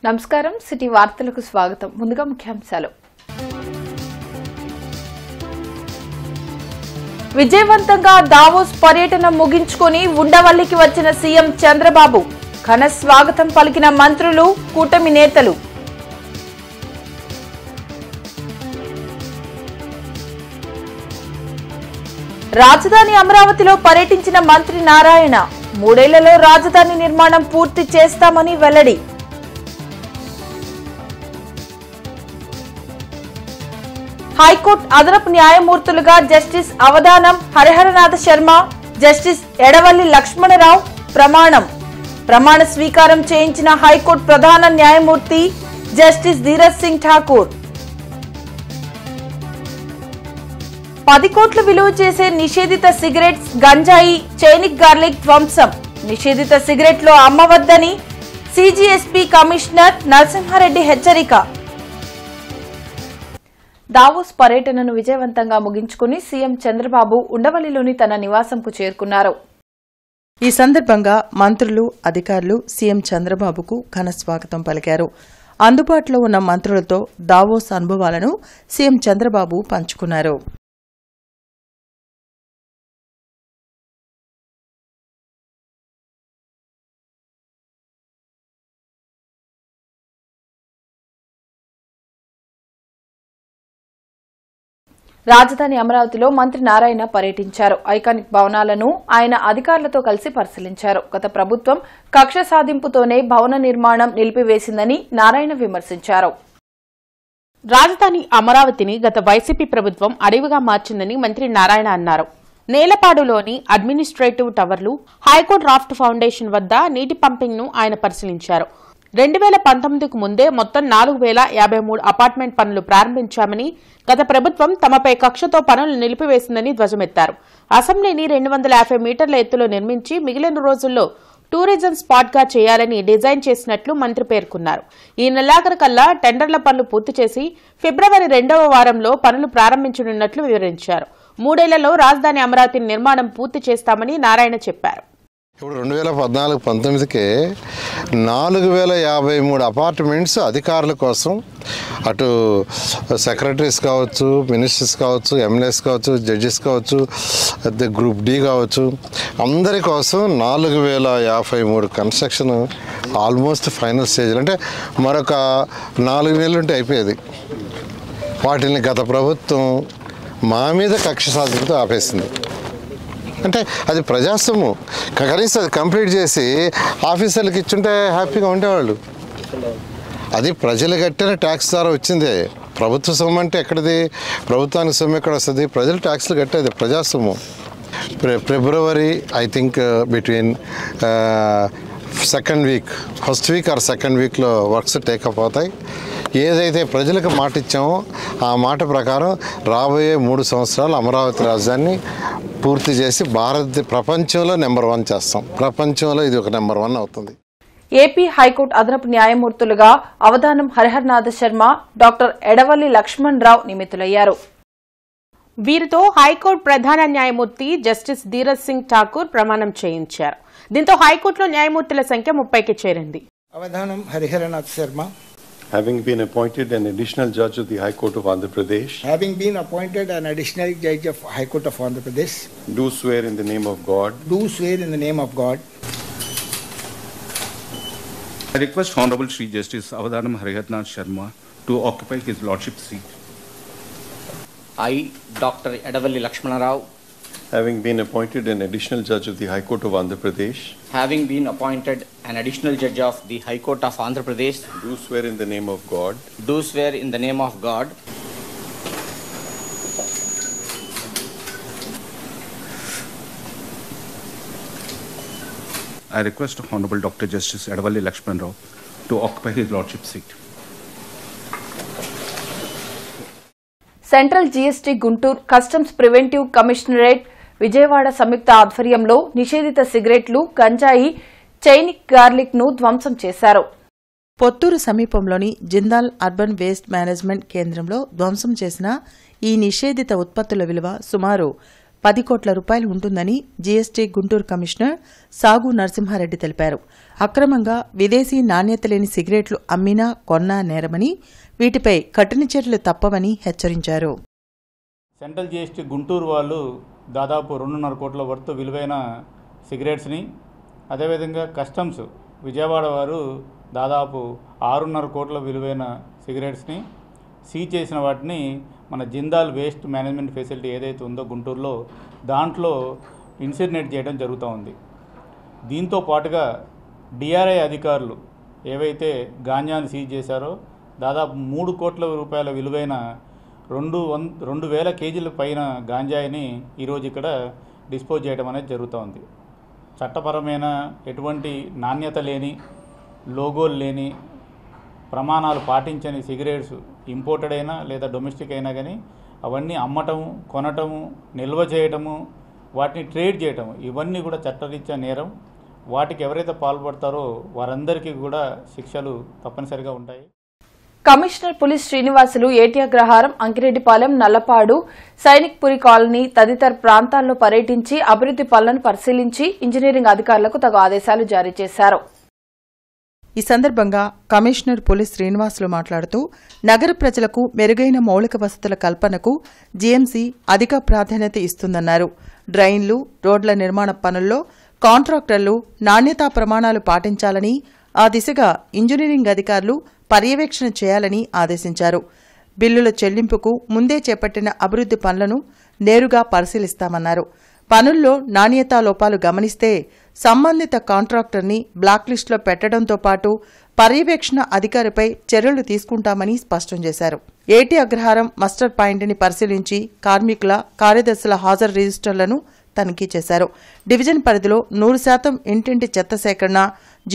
నమస్కారం సిటీ వార్తలకు స్వాగతం. ముందుగా ముఖ్యాంశాలు. విజయవంతంగా దావోస్ పర్యటన ముగించుకొని ఉండవల్లికి వచ్చిన సీఎం చంద్రబాబు ఘన స్వాగతం పలికిన మంత్రులు, కూటమి నేతలు. రాజధాని అమరావతిలో పర్యటించిన మంత్రి నారాయణ 3 ఏళ్లలో రాజధాని నిర్మాణం పూర్తి చేస్తామని వెల్లడి. హైకోర్టు అదనపు న్యాయమూర్తులుగా జస్టిస్ అవధానం హరిహరనాథ శర్మ, జస్టిస్ ఎడవల్లి లక్ష్మణరావు ప్రమాణ స్వీకారం చేయించిన హైకోర్టు ప్రధాన న్యాయమూర్తి జస్టిస్ ధీరజ్ సింగ్ ఠాకూర్. 10 కోట్లు విలువ చేసే నిషేధిత సిగరెట్స్, గంజాయి, చైనిక్ గార్లిక్ ధ్వంసం. నిషేధిత సిగరెట్లో అమ్మవద్దని సిజిఎస్పి కమిషనర్ నరసింహారెడ్డి హెచ్చరిక. దావోస్ పర్యటనను విజయవంతంగా ముగించుకుని సీఎం చంద్రబాబు ఉండవల్లిలోని తన నివాసంకు చేరుకున్నారు. ఈ సందర్భంగా మంత్రులు, అధికారులు సీఎం చంద్రబాబుకు ఘన స్వాగతం పలికారు. అందుబాటులో ఉన్న మంత్రులతో దావోస్ అనుభవాలను సీఎం చంద్రబాబు పంచుకున్నారు. రాజధాని అమరావతిలో మంత్రి నారాయణ పర్యటించారు. ఐకానిక్ భవనాలను ఆయన అధికారులతో కలిసి పరిశీలించారు. గత ప్రభుత్వం కక్ష సాధింపుతోనే భవన నిర్మాణం నిలిపివేసిందని నారాయణ విమర్శించారు. రాజధాని అమరావతిని గత వైసీపీ ప్రభుత్వం అడవిగా మార్చిందని మంత్రి నారాయణ అన్నారు. నేలపాడులోని అడ్మినిస్ట్రేటివ్ టవర్లు, హైకోర్టు రాఫ్ట్ ఫౌండేషన్ వద్ద నీటి పంపింగ్ ను ఆయన పరిశీలించారు. 2019కు ముందే మొత్తం 4053 అపార్ట్మెంట్ పనులు ప్రారంభించామని, గత ప్రభుత్వం తమపై కక్షతో పనులు నిలిపివేసిందని ధ్వజమెత్తారు. అసెంబ్లీని 250 మీటర్ల ఎత్తులో నిర్మించి మిగిలిన రోజుల్లో టూరిజం స్పాట్ గా చేయాలని డిజైన్ చేసినట్లు మంత్రి పేర్కొన్నారు. ఈ నెలాఖరు కల్లా టెండర్ల పనులు పూర్తి చేసి ఫిబ్రవరి 2వ వారంలో పనులు ప్రారంభించనున్నట్లు వివరించారు. 3 ఏళ్లలో రాజధాని అమరావతి నిర్మాణం పూర్తి చేస్తామని నారాయణ చెప్పారు. ఇప్పుడు 2014-19కే 4053 అపార్ట్మెంట్స్ అధికారుల కోసం, అటు సెక్రటరీస్ కావచ్చు, మినిస్టర్స్ కావచ్చు, ఎమ్మెల్యేస్ కావచ్చు, జడ్జెస్ కావచ్చు, గ్రూప్ డి కావచ్చు, అందరి కోసం 4053 కన్స్ట్రక్షన్ ఆల్మోస్ట్ ఫైనల్ స్టేజ్లో, అంటే మరొక 4 నెలలు ఉంటే అయిపోయేది. వాటిని గత ప్రభుత్వం మా మీద కక్ష సాధింపుతో ఆపేసింది. అంటే అది ప్రజాస్వామ్యం. కనీసం అది కంప్లీట్ చేసి ఆఫీసర్లకు ఇచ్చుంటే హ్యాపీగా ఉండేవాళ్ళు. అది ప్రజలు కట్టిన ట్యాక్స్ ద్వారా వచ్చిందే. ప్రభుత్వ సొమ్ము అంటే ఎక్కడిది? ప్రభుత్వానికి సొమ్ము ఎక్కడ వస్తుంది? ప్రజలు ట్యాక్స్లు కట్టేది ప్రజాస్వామ్యం. February I think between first week or second వీక్లో వర్క్స్ టేకప్ అవుతాయి. ఏదైతే ప్రజలకు మాట ఇచ్చామో ఆ మాట ప్రకారం రాబోయే 3 సంవత్సరాలు అమరావతి రాజధానిని పూర్తి చేసి ప్రపంచంలో నెంబర్ 1 చేస్తాం. ప్రపంచంలో ఇది ఒక నెంబర్ 1 అవుతుంది. ఏపీ హైకోర్టు అదనపు న్యాయమూర్తులుగా అవధానం హరిహరనాథ శర్మ, డాక్టర్ ఎడవల్లి లక్ష్మణరావు నియమితులయ్యారు. వీరితో హైకోర్టు ప్రధాన న్యాయమూర్తి జస్టిస్ ధీరజ్ సింగ్ ఠాకూర్ ప్రమాణం చేయించారు. దీంతో హైకోర్టులో న్యాయమూర్తుల సంఖ్య 30కి చేరింది. అవధానం Hariharanath Sharma, having been appointed an additional judge of the High Court of Andhra Pradesh, having been appointed an additional judge of High Court of Andhra Pradesh, do swear in the name of God, I request Honorable Shri Justice Avadhanam Hariharnath Sharma to occupy his lordship's seat. I, Dr. Edavalli Lakshmanarao, having been appointed an additional judge of the High Court of Andhra Pradesh, having been appointed an additional judge of the High Court of Andhra Pradesh, do swear in the name of God, I request Honorable Dr. Justice Edavalli Lakshmanarao to occupy his lordship's seat. Central GST Guntur, customs preventive commissionerate Vijayawada సంయుక్త ఆధ్వర్యంలో నిషేధిత సిగరెట్లు, గంజాయి, చైనిక్ garlic ను ధ్వంసం చేశారు. పొత్తూరు సమీపంలోని Jindal urban waste management కేంద్రంలో ధ్వంసం చేసిన ఈ నిషేధిత ఉత్పత్తుల విలువ సుమారు 10 కోట్ల రూపాయలు ఉంటుందని జీఎస్టీ గుంటూరు కమిషనర్ సాగు నరసింహారెడ్డి తెలిపారు. అక్రమంగా విదేశీ నాణ్యత లేని సిగరెట్లు అమ్మినా కొన్నా నేరమని, వీటిపై కఠిన చర్యలు తప్పవని హెచ్చరించారు. సెంట్రల్ జీఎస్టీ గుంటూరు వాళ్ళు దాదాపు 2.5 కోట్ల వర్త్ విలువైన సిగరెట్స్ని, అదేవిధంగా కస్టమ్స్ విజయవాడ వారు దాదాపు 6.5 కోట్ల విలువైన సిగరెట్స్ని సీజ్ చేసిన వాటిని మన జిందాల్ వేస్ట్ మేనేజ్మెంట్ ఫెసిలిటీ ఏదైతే ఉందో గుంటూరులో దాంట్లో ఇన్సినరేట్ చేయడం జరుగుతూ ఉంది. దీంతో పాటుగా డిఆర్ఐ అధికారులు ఏవైతే గాంజాని సీజ్ చేశారో దాదాపు 3 కోట్ల రూపాయల విలువైన 2,000 కేజీల పైన గాంజాయిని ఈరోజు ఇక్కడ డిస్పోజ్ చేయడం అనేది జరుగుతూ ఉంది. చట్టపరమైన ఎటువంటి నాణ్యత లేని, లోగోలు లేని, ప్రమాణాలు పాటించని సిగరెట్స్ ఇంపోర్టెడ్ అయినా లేదా డొమెస్టిక్ అయినా కానీ అవన్నీ అమ్మటము, కొనటము, నిల్వ చేయటము, వాటిని ట్రేడ్ చేయటము ఇవన్నీ కూడా చట్టరీత్యా నేరం. వాటికి ఎవరైతే పాల్పడతారో వారందరికీ కూడా శిక్షలు తప్పనిసరిగా ఉంటాయి. కమిషనర్ పులిస్ శ్రీనివాసులు ఏటి అగ్రహారం, అంకిరెడ్డిపాలెం, నల్లపాడు, సైనిక్పురి కాలనీ తదితర ప్రాంతాల్లో పర్యటించి అభివృద్ది పనులను పరిశీలించి ఇంజనీరింగ్ అధికారులకు తగు ఆదేశాలు జారీ చేశారు. ఈ సందర్భంగా కమిషనర్ పులిస్ శ్రీనివాసులు మాట్లాడుతూ నగర ప్రజలకు మెరుగైన మౌలిక వసతుల కల్పనకు జీఎంసీ అధిక ప్రాధాన్యత ఇస్తుందన్నారు. డ్రైన్లు, రోడ్ల నిర్మాణ పనుల్లో కాంట్రాక్టర్లు నాణ్యతా ప్రమాణాలు పాటించాలని, ఆ దిశగా ఇంజనీరింగ్ అధికారులు పర్యవేక్షణ చేయాలని ఆదేశించారు. బిల్లుల చెల్లింపుకు ముందే చేపట్టిన అభివృద్ది పనులను నేరుగా పరిశీలిస్తామన్నారు. పనుల్లో నాణ్యతా లోపాలు గమనిస్తే సంబంధిత కాంట్రాక్టర్ని బ్లాక్ లిస్టులో పెట్టడంతో పాటు పర్యవేక్షణ అధికారిపై చర్యలు తీసుకుంటామని స్పష్టం చేశారు. ఏటి అగ్రహారం మస్టర్ పాయింట్ని పరిశీలించి కార్మికుల, కార్యదర్శుల హాజరు రిజిస్టర్లను తనిఖీ చేశారు. డివిజన్ పరిధిలో 100% ఇంటింటి చెత్త సేకరణ,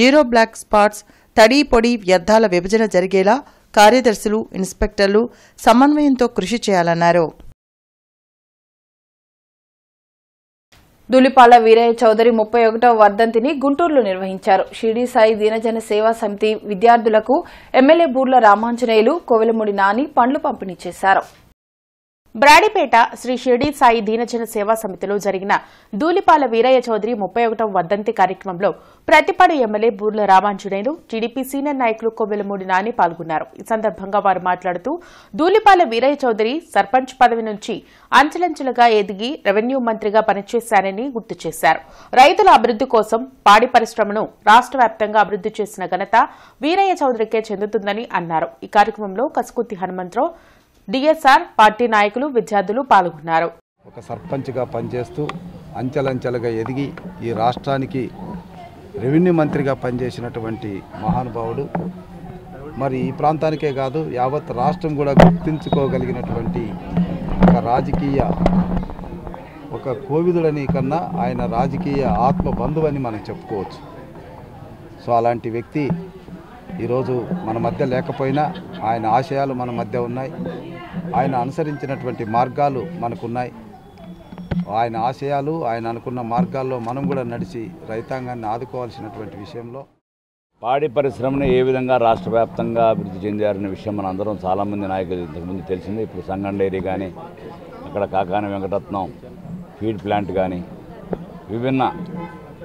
0 బ్లాక్ స్పాట్స్, తడి పొడి వ్యర్థాల విభజన జరిగేలా కార్యదర్శులు, ఇన్స్పెక్టర్లు సమన్వయంతో కృషి చేయాలన్నారు. ధూళిపాల వీరయ్య చౌదరి 31వ వర్ధంతిని గుంటూరులో నిర్వహించారు. షిరిడి సాయి దీనజన సేవా సమితి విద్యార్థులకు ఎమ్మెల్యే బూర్ల రామాంజనేయులు, కోవెలమూడి నాని పండ్లు పంపిణీ చేశారు. బ్రాడీపేట శ్రీ షిరిడి సాయి దీనజన సేవా సమితిలో జరిగిన ధూళిపాల వీరయ్య చౌదరి 31వ వర్ధంతి కార్యక్రమంలో Prathipadu MLA Burla Ramanjaneyulu, TDP senior నాయకులు కోవెలమూడి నాని పాల్గొన్నారు. ఈ సందర్భంగా వారు మాట్లాడుతూ ధూళిపాల వీరయ్య చౌదరి సర్పంచ్ పదవి నుంచి అంచెలంచెలుగా ఎదిగి రెవెన్యూ మంత్రిగా పనిచేశారని గుర్తు చేశారు. రైతుల అభివృద్ది కోసం పాడి పరిశ్రమను రాష్ట్ర వ్యాప్తంగా అభివృద్ది చేసిన ఘనత వీరయ్య చౌదరికే చెందుతుందని అన్నారు. ఈ కార్యక్రమంలో కసుకుర్తి హనుమంతరావు, డిఎస్ఆర్ పార్టీ నాయకులు, విద్యార్థులు పాల్గొన్నారు. ఒక సర్పంచ్గా పనిచేస్తూ అంచెలంచెలుగా ఎదిగి ఈ రాష్ట్రానికి రెవెన్యూ మంత్రిగా పనిచేసినటువంటి మహానుభావుడు. మరి ఈ ప్రాంతానికే కాదు యావత్ రాష్ట్రం కూడా గుర్తించుకోగలిగినటువంటి ఒక రాజకీయ ఒక కోవిదుడని కన్నా ఆయన రాజకీయ ఆత్మ బంధువని మనం చెప్పుకోవచ్చు. సో అలాంటి వ్యక్తి ఈరోజు మన మధ్య లేకపోయినా ఆయన ఆశయాలు మన మధ్య ఉన్నాయి. ఆయన అనుసరించినటువంటి మార్గాలు మనకున్నాయి. ఆయన ఆశయాలు, ఆయన అనుకున్న మార్గాల్లో మనం కూడా నడిచి రైతాంగాన్ని ఆదుకోవాల్సినటువంటి విషయంలో పాడి పరిశ్రమను ఏ విధంగా రాష్ట్ర వ్యాప్తంగా అభివృద్ధి చెందారనే విషయం మన అందరం చాలామంది నాయకులు ఇంతకుముందు తెలిసింది. ఇప్పుడు సంగం డైరీ కానీ, అక్కడ కాకాని వెంకటరత్నం ఫీడ్ ప్లాంట్ కానీ, విభిన్న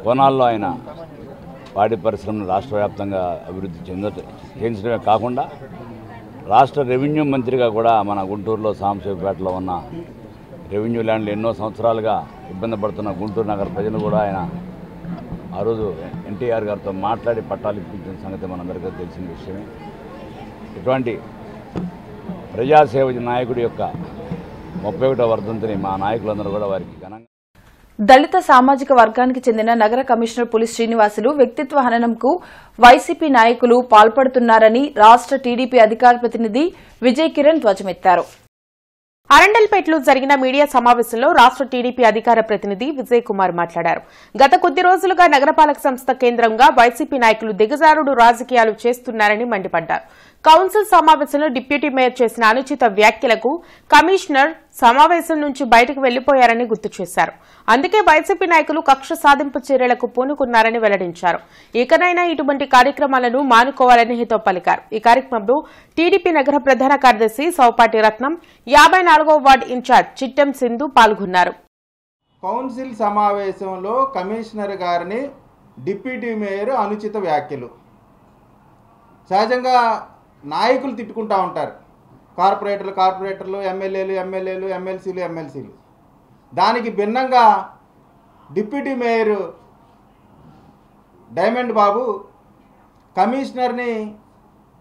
కోణాల్లో ఆయన పాడి పరిశ్రమను రాష్ట్ర వ్యాప్తంగా అభివృద్ధి చెందడమే కాకుండా రాష్ట్ర రెవెన్యూ మంత్రిగా కూడా మన గుంటూరులో సాంబశివపేటలో ఉన్న రెవెన్యూ ల్యాండ్లు ఎన్నో సంవత్సరాలుగా ఇబ్బంది పడుతున్న గుంటూరు నగర ప్రజలు కూడా ఆయన ఆ రోజు ఎన్టీఆర్ గారితో మాట్లాడి పట్టాలు ఇప్పించిన సంగతి మనందరికీ తెలిసిన విషయమే. ఇటువంటి ప్రజాసేవ నాయకుడి యొక్క 31వ వర్ధంతిని మా నాయకులందరూ కూడా వారికి ఘనంగా దళిత సామాజిక వర్గానికి చెందిన నగర కమిషనర్ పులిస్ శ్రీనివాసులు వ్యక్తిత్వ హననంకు వైసీపీ నాయకులు పాల్పడుతున్నారని రాష్ట్ర టీడీపీ అధికార ప్రతినిధి విజయ్ కిరణ్ ధ్వజమెత్తారు. అరండల్పేటలో జరిగిన మీడియా సమావేశంలో రాష్ట్ర టీడీపీ అధికార ప్రతినిధి విజయ్ కుమార్ మాట్లాడారు. గత కొద్ది రోజులుగా నగరపాలక సంస్థ కేంద్రంగా వైసీపీ నాయకులు దిగజారుడు రాజకీయాలు చేస్తున్నారని మండిపడ్డారు. కౌన్సిల్ సమావేశంలో డిప్యూటీ మేయర్ చేసిన అనుచిత వ్యాఖ్యలకు కమిషనర్ సమావేశం నుంచి బయటకు వెళ్లిపోయారని గుర్తు చేశారు. అందుకే వైసీపీ నాయకులు కక్ష సాధింపు చర్యలకు పూనుకున్నారని వెల్లడించారు. ఇకనైనా ఇటువంటి కార్యక్రమాలను మానుకోవాలని హితవు పలికారు. ఈ కార్యక్రమంలో టీడీపీ నగర ప్రధాన కార్యదర్శి సౌపాటి రత్నం, 54వ వార్డు ఇన్ఛార్జ్ చిట్టెం సింధు పాల్గొన్నారు. కౌన్సిల్ సమావేశంలో కమిషనర్ గారిని డిప్యూటీ మేయర్ అనుచిత వ్యాఖ్యలు. సహజంగా నాయకులు తిట్టుకుంటూ ఉంటారు, కార్పొరేటర్లు, ఎమ్మెల్యేలు, ఎమ్మెల్సీలు. దానికి భిన్నంగా డిప్యూటీ మేయర్ డైమండ్ బాబు కమిషనర్ని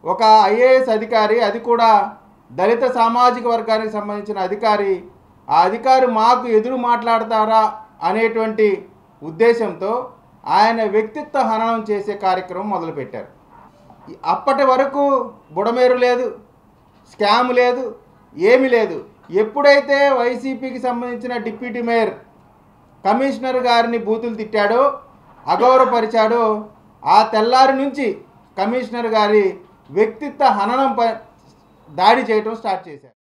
ఒక ఐఏఎస్ అధికారి, అది కూడా దళిత సామాజిక వర్గానికి సంబంధించిన అధికారి, ఆ అధికారి మాకు ఎదురు మాట్లాడతారా అనేటువంటి ఉద్దేశంతో ఆయన వ్యక్తిత్వ హననం చేసే కార్యక్రమం మొదలుపెట్టారు. అప్పటి వరకు బుడమేరు లేదు, స్కామ్ లేదు, ఏమీ లేదు. ఎప్పుడైతే వైసీపీకి సంబంధించిన డిప్యూటీ మేయర్ కమిషనర్ గారిని బూతులు తిట్టాడో, అగౌరవపరిచాడో, ఆ తెల్లారి నుంచి కమిషనర్ గారి వ్యక్తిత్వ హననంపై దాడి చేయడం స్టార్ట్ చేశారు.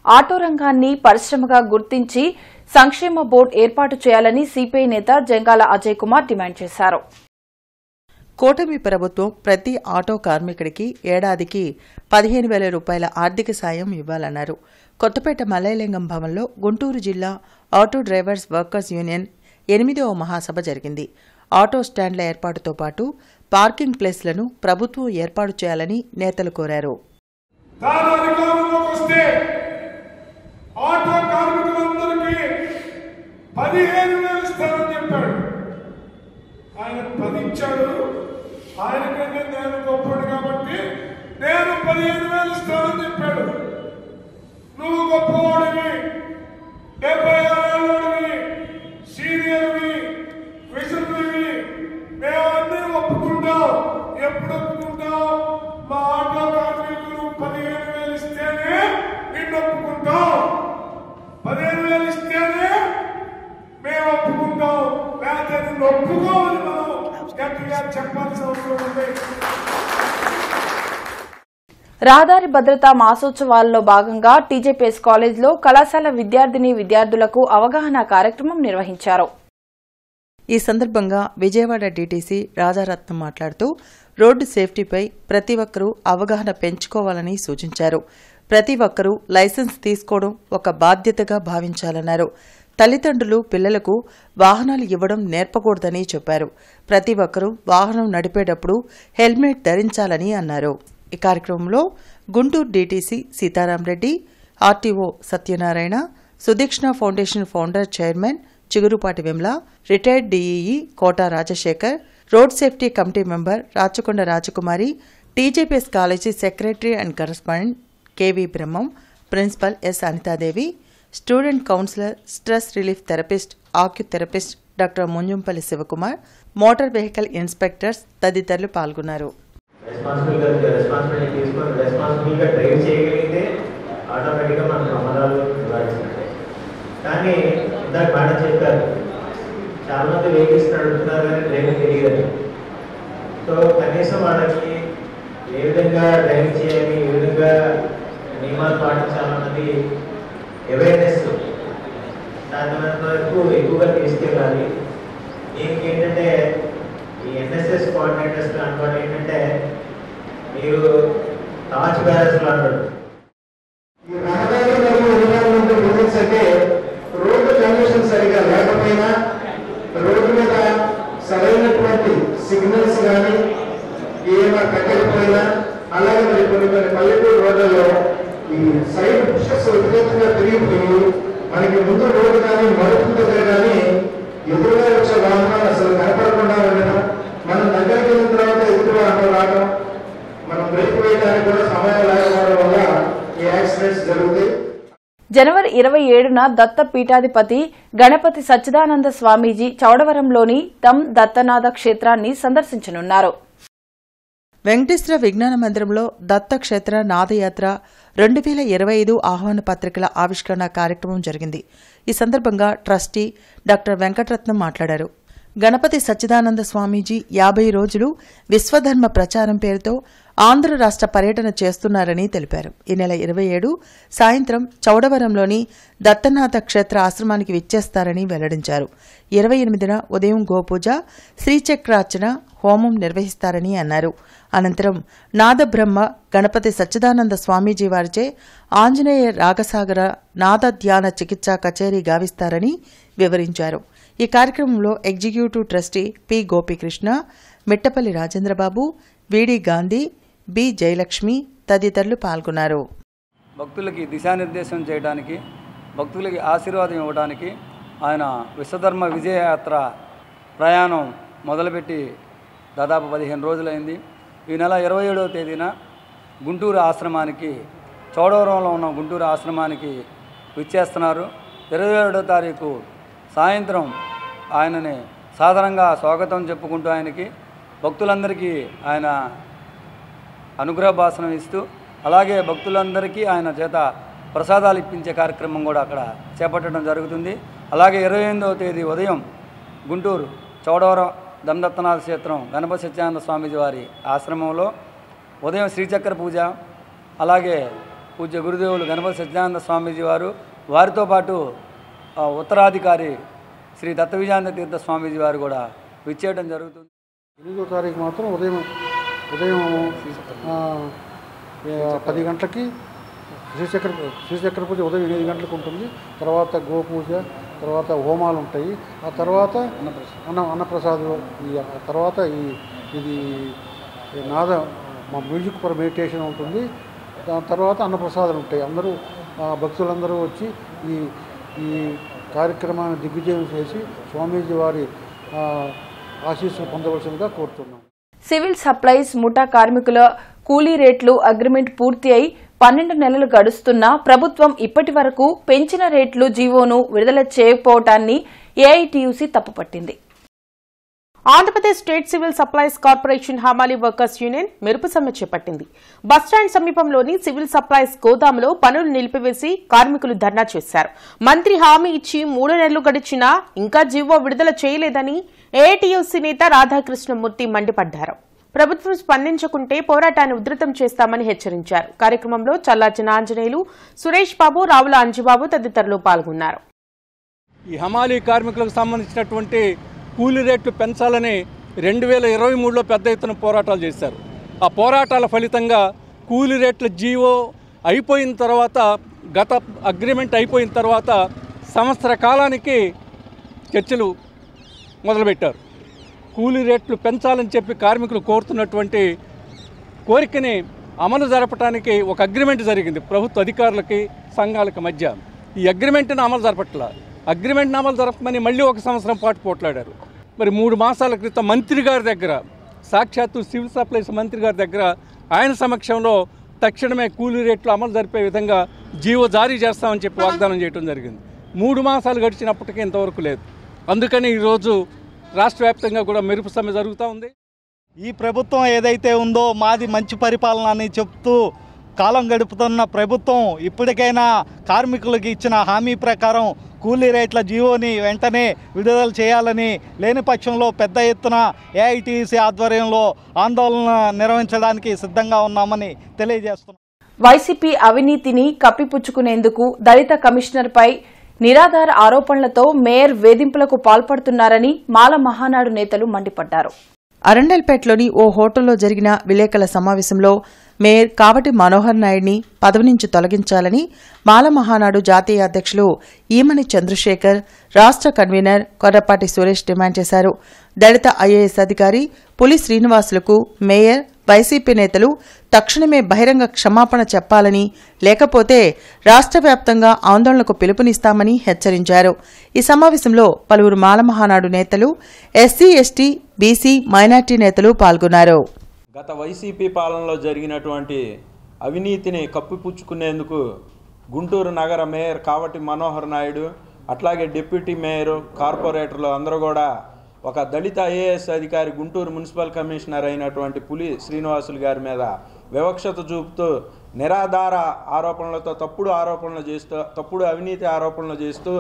ఆటో రంగాన్ని పరిశ్రమగా గుర్తించి సంక్షేమ బోర్డు ఏర్పాటు చేయాలని సిపిఐ నేత జంగాల అజయ్ కుమార్ డిమాండ్ చేశారు. కూటమి ప్రభుత్వం ప్రతి ఆటో కార్మికుడికి ఏడాదికి 15,000 రూపాయల ఆర్థిక సాయం ఇవ్వాలన్నారు. కొత్తపేట మల్లయ్యలింగం భవన్లో గుంటూరు జిల్లా ఆటో డ్రైవర్స్ వర్కర్స్ యూనియన్ 8వ మహాసభ జరిగింది. ఆటో స్టాండ్ల ఏర్పాటుతో పాటు పార్కింగ్ ప్లేస్లను ప్రభుత్వం ఏర్పాటు చేయాలని నేతలు కోరారు. ఆటో కార్మికులందరికీ 15,000 ఇస్తారని చెప్పాడు. ఆయన 10 ఇచ్చాడు. ఆయనకంటే నేను గొప్పడు కాబట్టి నేను 15,000 ఇస్తానని చెప్పాడు. నువ్వు గొప్పవాడివి, 76 ఏళ్ళవి, సీనియర్వి, విజనరీవి, మేమన్నీ ఒప్పుకుంటాం. ఎప్పుడు ఒప్పుకుంటాం? మా ఆటో కార్మికులు 15,000 ఇస్తేనే నిన్ను ఒప్పుకుంటాం. 15,000 ఇస్తేనే మేము ఒప్పుకుంటాం. లేకపోతే నిన్ను ఒప్పుకోవాలి. మనం గట్టిగా చెప్పాల్సిన అవసరం ఉంది. రహదారి భద్రతా మాసోత్సవాల్లో భాగంగా టీజేపీఎస్ కాలేజ్లో కళాశాల విద్యార్థులకు అవగాహన కార్యక్రమం నిర్వహించారు. ఈ సందర్భంగా విజయవాడ డీటీసీ రాజారత్నం మాట్లాడుతూ రోడ్డు సేఫ్టీపై ప్రతి ఒక్కరూ అవగాహన పెంచుకోవాలని సూచించారు. ప్రతి ఒక్కరూ లైసెన్స్ తీసుకోవడం ఒక బాధ్యతగా భావించాలన్నారు. తల్లిదండ్రులు పిల్లలకు వాహనాలు ఇవ్వడం నేర్పకూడదని చెప్పారు. ప్రతి ఒక్కరూ వాహనం నడిపేటప్పుడు హెల్మెట్ ధరించాలని అన్నారు. ఈ కార్యక్రమంలో Guntur DTC Sitaramreddy, RTO Satyanarayana, Sudikshana foundation founder chairman Chigurupati Vimala, retired DEE Kota Rajasekhar, road safety committee member Rachakonda Rajakumari, TJPS college secretary and correspondent KV Brahmam, principal S Anitadevi, student counsellor, stress relief therapist, acutherapist doctor Munjampalli Sivakumar, motor vehicle inspectors తదితరులు పాల్గొన్నారు. రెస్పాన్సిబిలిటీ తీసుకొని రెస్పాన్సిబుల్గా drive చేయగలిగితే ఆటోమేటిక్గా మన ప్రమాదాలు నివారిస్తుంటాయి. కానీ ఇందాక madam చెప్పారు, చాలామంది వెహికల్స్ నడుపుతున్నారు కానీ డ్రైవింగ్ తెలియదు. సో కనీసం వాళ్ళకి ఏ విధంగా డ్రైవింగ్ చేయాలి, ఏ విధంగా నియమాలు పాటించాలన్నది అవేర్నెస్ దాని వరకు ఎక్కువగా తీసుకెళ్ళాలి. ఏంటంటే ఈ ఎన్ఎస్ఎస్ కోఆర్డినేటర్స్ అనుకోవడం ఏంటంటే మీరు టార్చ్ బ్యారర్స్లో అంటారు. ఈ రహదారి మరియు ఎన్విరాన్మెంట్ రూల్స్ అంటే రోడ్డు కండిషన్ సరిగా లేకపోయినా, రోడ్డు మీద సరైనటువంటి సిగ్నల్స్ కానీ ఏమైనా పెట్టకపోయినా, అలాగే మరి కొన్ని పల్లెటూరు రోడ్లలో ఈ సైడ్ బుషెస్ విపరీతంగా పెరిగిపోయి మనకి ముందు రోడ్డు కానీ మరుపు దగ్గర కానీ ఎదురుగా వచ్చే వాహనాలు అసలు కనపడకుండా ఉండడం, మనం దగ్గరికి వెళ్ళిన తర్వాత ఎదురు వాహనం రావడం, మనం బ్రేక్ వేయడానికి కూడా సమయం లేకపోవడం వల్ల ఈ యాక్సిడెంట్స్ జరుగుతాయి. జనవరి 27న దత్త పీఠాధిపతి గణపతి సచ్చిదానంద స్వామీజీ చౌడవరంలోని దమ్ దత్తనాథ క్షేత్రాన్ని సందర్శించనున్నారు. వెంకటేశ్వర విజ్ఞాన మందిరంలో దత్త క్షేత్ర నాదయాత్ర 2025 ఆహ్వాన పత్రికల ఆవిష్కరణ కార్యక్రమం జరిగింది. ఈ సందర్భంగా ట్రస్టీ డాక్టర్ వెంకటరత్నం మాట్లాడారు. గణపతి సచ్చిదానంద స్వామీజీ 50 రోజులు విశ్వధర్మ ప్రచారం పేరుతో ఆంధ్ర రాష్ట్ర పర్యటన చేస్తున్నారని తెలిపారు. ఈ నెల 27 సాయంత్రం చౌడవరంలోని దత్తనాథ క్షేత్ర ఆశ్రమానికి విచ్చేస్తారని వెల్లడించారు. 28న ఉదయం గోపూజ, శ్రీచక్రార్చన, హోమం నిర్వహిస్తారని అన్నారు. అనంతరం నాదబ్రహ్మ గణపతి సచ్చిదానంద స్వామీజీ వారిచే ఆంజనేయ రాగసాగర నాద ధ్యాన చికిత్సా కచేరీ గావిస్తారని వివరించారు. ఈ కార్యక్రమంలో executive trustee P Gopikrishna, Mittapalli Rajendra Babu, విడి గాంధీ, బి జయలక్ష్మి తదితరులు పాల్గొన్నారు. భక్తులకి దిశానిర్దేశం చేయడానికి, భక్తులకి ఆశీర్వాదం ఇవ్వడానికి ఆయన విశ్వధర్మ విజయయాత్ర ప్రయాణం మొదలుపెట్టి దాదాపు 15 రోజులైంది. ఈ నెల 27వ తేదీన గుంటూరు ఆశ్రమానికి, చోడవరంలో ఉన్న గుంటూరు ఆశ్రమానికి విచ్చేస్తున్నారు. 27వ తారీఖు సాయంత్రం ఆయనని సాధారణంగా స్వాగతం చెప్పుకుంటూ ఆయనకి భక్తులందరికీ ఆయన అనుగ్రహ భాషణం ఇస్తూ, అలాగే భక్తులందరికీ ఆయన చేత ప్రసాదాలు ఇప్పించే కార్యక్రమం కూడా అక్కడ చేపట్టడం జరుగుతుంది. అలాగే 28వ తేదీ ఉదయం గుంటూరు చౌడవరం దండత్తనాథ క్షేత్రం గణపతి సత్యానంద స్వామీజీ వారి ఆశ్రమంలో ఉదయం శ్రీచక్ర పూజ, అలాగే పూజ్య గురుదేవులు గణపతి సత్యానంద స్వామీజీ వారు, వారితో పాటు ఉత్తరాధికారి శ్రీ దత్తవిజయానంద తీర్థ స్వామీజీ వారు కూడా విచ్చేయడం జరుగుతుంది. 8వ తారీఖు మాత్రం ఉదయం 10 గంటలకి శ్రీచక్ర పూజ ఉదయం 8 గంటలకు ఉంటుంది. తర్వాత గోపూజ, తర్వాత హోమాలు ఉంటాయి. ఆ తర్వాత అన్నప్రసాదం, తర్వాత ఇది నాద మ్యూజిక్ ఫర్ మెడిటేషన్ ఉంటుంది. దాని తర్వాత అన్నప్రసాదాలు ఉంటాయి. అందరూ భక్తులందరూ వచ్చి ఈ కార్యక్రమాన్ని దిగ్విజయం చేసి స్వామీజీ వారి ఆశీస్సులు పొందవలసిందిగా కోరుతున్నాం. సివిల్ సప్లైస్ ముఠా కార్మికుల కూలీ రేట్లు అగ్రిమెంట్ పూర్తి అయి 12 నెలలు గడుస్తున్నా ప్రభుత్వం ఇప్పటి వరకు పెంచిన రేట్లు జీవోను విడుదల చేయకపోవటాన్ని ఏఐటీయూసీ తప్పుపట్టింది. Andhra Pradesh state civil supplies corporation హమాలీ వర్కర్స్ యూనియన్ మెరుపు సమ్మె చేపట్టింది. బస్టాండ్ సమీపంలోని సివిల్ సప్లైస్ గోదాంలో పనులు నిలిపివేసి కార్మికులు ధర్నా చేశారు. మంత్రి హామీ ఇచ్చి 3 నెలలు గడిచినా ఇంకా జీవో విడుదల చేయలేదని ఏఐటీయూసీ నేత రాధాకృష్ణమూర్తి మండిపడ్డారు. ప్రభుత్వం స్పందించకుంటే పోరాటాన్ని ఉధృతం చేస్తామని హెచ్చరించారు. కార్యక్రమంలో చల్లాచిన ఆంజనేయులు, సురేష్ బాబు, రావుల అంజుబాబు తదితరులు పాల్గొన్నారు. ఈ హమాలీ కార్మికులకు సంబంధించినటువంటి కూలీ రేట్లు పెంచాలని 2023లో పెద్ద ఎత్తున పోరాటాలు చేశారు. ఆ పోరాటాల ఫలితంగా కూలీ రేట్ల జీవో అయిపోయిన తర్వాత, గత అగ్రిమెంట్ అయిపోయిన తర్వాత సంవత్సర కాలానికి చర్చలు మొదలుపెట్టారు. కూలీ రేట్లు పెంచాలని చెప్పి కార్మికులు కోరుతున్నటువంటి కోరికని అమలు జరపడానికి ఒక అగ్రిమెంట్ జరిగింది ప్రభుత్వ అధికారులకి సంఘాలకు మధ్య. ఈ అగ్రిమెంట్ని అమలు జరపట్ల, అగ్రిమెంట్ని అమలు జరపమని మళ్ళీ 1 సంవత్సరం పాటు పోట్లాడారు. మరి 3 మాసాల క్రితం మంత్రి గారి దగ్గర, సాక్షాత్తు సివిల్ సప్లైస్ మంత్రి గారి దగ్గర ఆయన సమక్షంలో తక్షణమే కూలీ రేట్లు అమలు జరిపే విధంగా జీవో జారీ చేస్తామని చెప్పి వాగ్దానం చేయడం జరిగింది. 3 మాసాలు గడిచినప్పటికీ ఇంతవరకు లేదు. అందుకని ఈరోజు రాష్ట్ర వ్యాప్తంగా కూడా మెరుపు సమ్మె జరుగుతూ ఉంది. ఈ ప్రభుత్వం ఏదైతే ఉందో మాది మంచి పరిపాలన అని చెప్తూ కాలం గడుపుతున్న ప్రభుత్వం ఇప్పటికైనా కార్మికులకు ఇచ్చిన హామీ ప్రకారం కూలీ రేట్ల జీవోని వెంటనే విడుదల చేయాలని, లేని పక్షంలో పెద్ద ఎత్తున ఏఐటీసీ ఆధ్వర్యంలో ఆందోళన నిర్వహించడానికి సిద్ధంగా ఉన్నామని తెలియజేస్తున్నాం. వైసీపీ అవినీతిని కప్పిపుచ్చుకునేందుకు దళిత కమిషనర్పై నిరాధార ఆరోపణలతో మేయర్ వేధింపులకు పాల్పడుతున్నారని మాల మహానాడు నేతలు మండిపడ్డారు. అరండల్పేటలోని ఓ హోటల్లో జరిగిన విలేకరుల సమావేశంలో మేయర్ కావటి మనోహర్ నాయుడిని పదవి నుంచి తొలగించాలని మాల మహానాడు జాతీయ అధ్యక్షులు ఈమని చంద్రశేఖర్, రాష్ట్ర కన్వీనర్ కొర్రపాటి సురేష్ డిమాండ్ చేశారు. దళిత ఐఏఎస్ అధికారి పులి శ్రీనివాసులకు మేయర్, వైసీపీ నేతలు తక్షణమే బహిరంగ క్షమాపణ చెప్పాలని, లేకపోతే రాష్ట్ర వ్యాప్తంగా ఆందోళనకు పిలుపునిస్తామని హెచ్చరించారు. ఈ సమావేశంలో పలువురు మాల మహానాడు నేతలు, ఎస్సీ, ఎస్టీ, బీసీ, మైనార్టీ నేతలు పాల్గొన్నారు. గత వైసీపీ పాలనలో జరిగినటువంటి అవినీతిని కప్పిపుచ్చుకునేందుకు గుంటూరు నగర మేయర్ కావటి మనోహర్ నాయుడు, అట్లాగే డిప్యూటీ మేయర్, కార్పొరేటర్లు అందరూ కూడా ఒక దళిత ఐఏఎస్ అధికారి, గుంటూరు మున్సిపల్ కమిషనర్ అయినటువంటి పులి శ్రీనివాసులు గారి మీద వివక్షత చూపుతూ నిరాధార ఆరోపణలతో తప్పుడు అవినీతి ఆరోపణలు చేస్తూ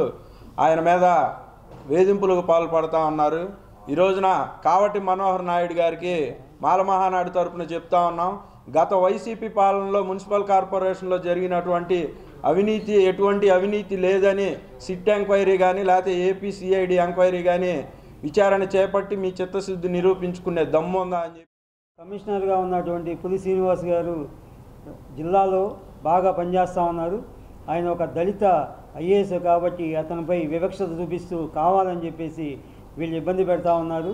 ఆయన మీద వేధింపులకు పాల్పడతా ఉన్నారు. ఈ రోజున కావటి మనోహర్ నాయుడు గారికి మాల మహానాడు తరపున చెప్తా ఉన్నాం, గత వైసీపీ పాలనలో మున్సిపల్ కార్పొరేషన్లో జరిగినటువంటి అవినీతి, ఎటువంటి అవినీతి లేదని సిట్ ఎంక్వైరీ కానీ లేకపోతే ఏపీసీఐడి ఎంక్వైరీ కానీ విచారణ చేపట్టి మీ చిత్తశుద్ధి నిరూపించుకునే దమ్ము ఉందా అని చెప్పి. కమిషనర్గా ఉన్నటువంటి పులి శ్రీనివాస్ గారు జిల్లాలో బాగా పనిచేస్తూ ఉన్నారు. ఆయన ఒక దళిత ఐఏఎస్ కాబట్టి అతనిపై వివక్షత చూపిస్తూ కావాలని చెప్పేసి వీళ్ళు ఇబ్బంది పెడతా ఉన్నారు.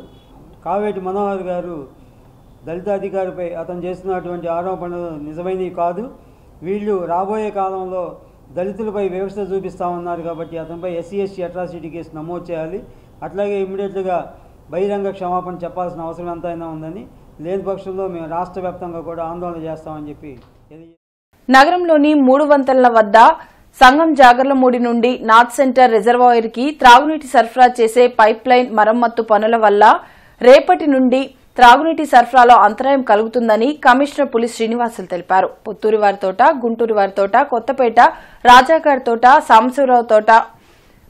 కావేటి మనోహర్ గారు దళిత అధికారిపై అతను చేస్తున్నటువంటి ఆరోపణలు నిజమైనవి కాదు. వీళ్ళు రాబోయే కాలంలో దళితులపై వివక్షత చూపిస్తూ ఉన్నారు కాబట్టి అతనిపై SC/ST అట్రాసిటీ కేసు నమోదు చేయాలి. అట్లాగే ఇమ్మీడియట్గా బహిరంగ క్షమాపణ చెప్పాల్సిన అవసరం ఎంతైనా ఉందని, లేని పక్షంలో మేము రాష్ట్ర వ్యాప్తంగా కూడా ఆందోళన చేస్తామని చెప్పి నగరంలోని 3 వంతెనల వద్ద సంగం జాగర్లమూడి నుండి నార్త్ సెంటర్ రిజర్వాయర్ కి త్రాగునీటి సరఫరా చేసే పైప్ లైన్ మరమ్మత్తు పనుల వల్ల రేపటి నుండి త్రాగునీటి సరఫరాలో అంతరాయం కలుగుతుందని కమిషనర్ పులి శ్రీనివాసులు తెలిపారు. పుత్తూరు వారితోట, గుంటూరు వారితోట, కొత్తపేట, రాజాగారి తోట, సాంబశివరావు తోట,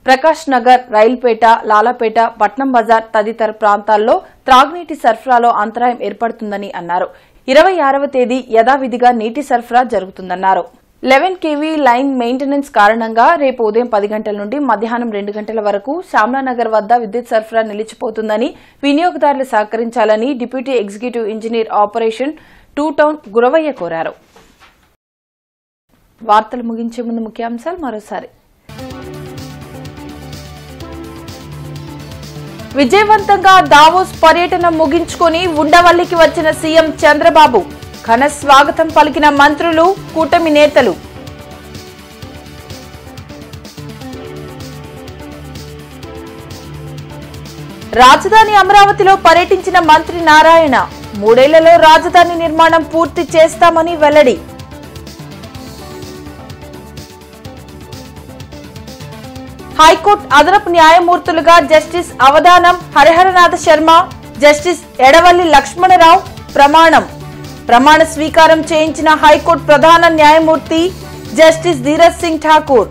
ప్రకాష్ నగర్, రైల్పేట, లాలాపేట, పట్నం బజార్ తదితర ప్రాంతాల్లో త్రాగునీటి సరఫరాలో అంతరాయం ఏర్పడుతుందని అన్నారు. 26వ తేదీ యథావిధిగా నీటి సరఫరా జరుగుతుందన్నారు. 11 kV లైన్ మెయింటెనెన్స్ కారణంగా రేపు ఉదయం 10 గంటల నుండి మధ్యాహ్నం 2 గంటల వరకు శ్యామలానగర్ వద్ద విద్యుత్ సరఫరా నిలిచిపోతుందని వినియోగదారులు సహకరించాలని deputy executive engineer operation 2 town Guravaiah కోరారు. వార్తలు ముగించే ముందు ముఖ్యాంశాలు మరోసారి. విజయవంతంగా దావోస్ పర్యటన ముగించుకుని ఉండవల్లికి వచ్చిన సీఎం చంద్రబాబు ఘన స్వాగతం పలికిన మంత్రులు, కూటమి నేతలు. రాజధాని అమరావతిలో పర్యటించిన మంత్రి నారాయణ 3 ఏళ్లలో రాజధాని నిర్మాణం పూర్తి చేస్తామని వెల్లడి. హైకోర్టు అదనపు న్యాయమూర్తులుగా జస్టిస్ అవధానం హరిహరనాథ శర్మ, జస్టిస్ ఎడవల్లి లక్ష్మణరావు ప్రమాణ స్వీకారం చేయించిన హైకోర్టు ప్రధాన న్యాయమూర్తి జస్టిస్ ధీరజ్ సింగ్ ఠాకూర్.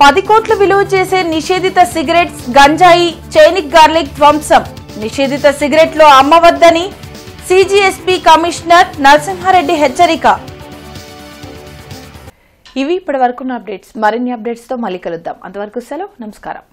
10 కోట్లు విలువ చేసే నిషేధిత సిగరెట్స్, గంజాయి, చైనిక్ గార్లిక్ ధ్వంసం. నిషేధిత సిగరెట్లో అమ్మవద్దని CGSP కమిషనర్ నరసింహారెడ్డి హెచ్చరిక. ఇవి ఇప్పటి వరకున్న అప్డేట్స్. మరిన్ని అప్డేట్స్ తో మళ్ళీ కలుద్దాం. అంతవరకు సెలవు. నమస్కారం.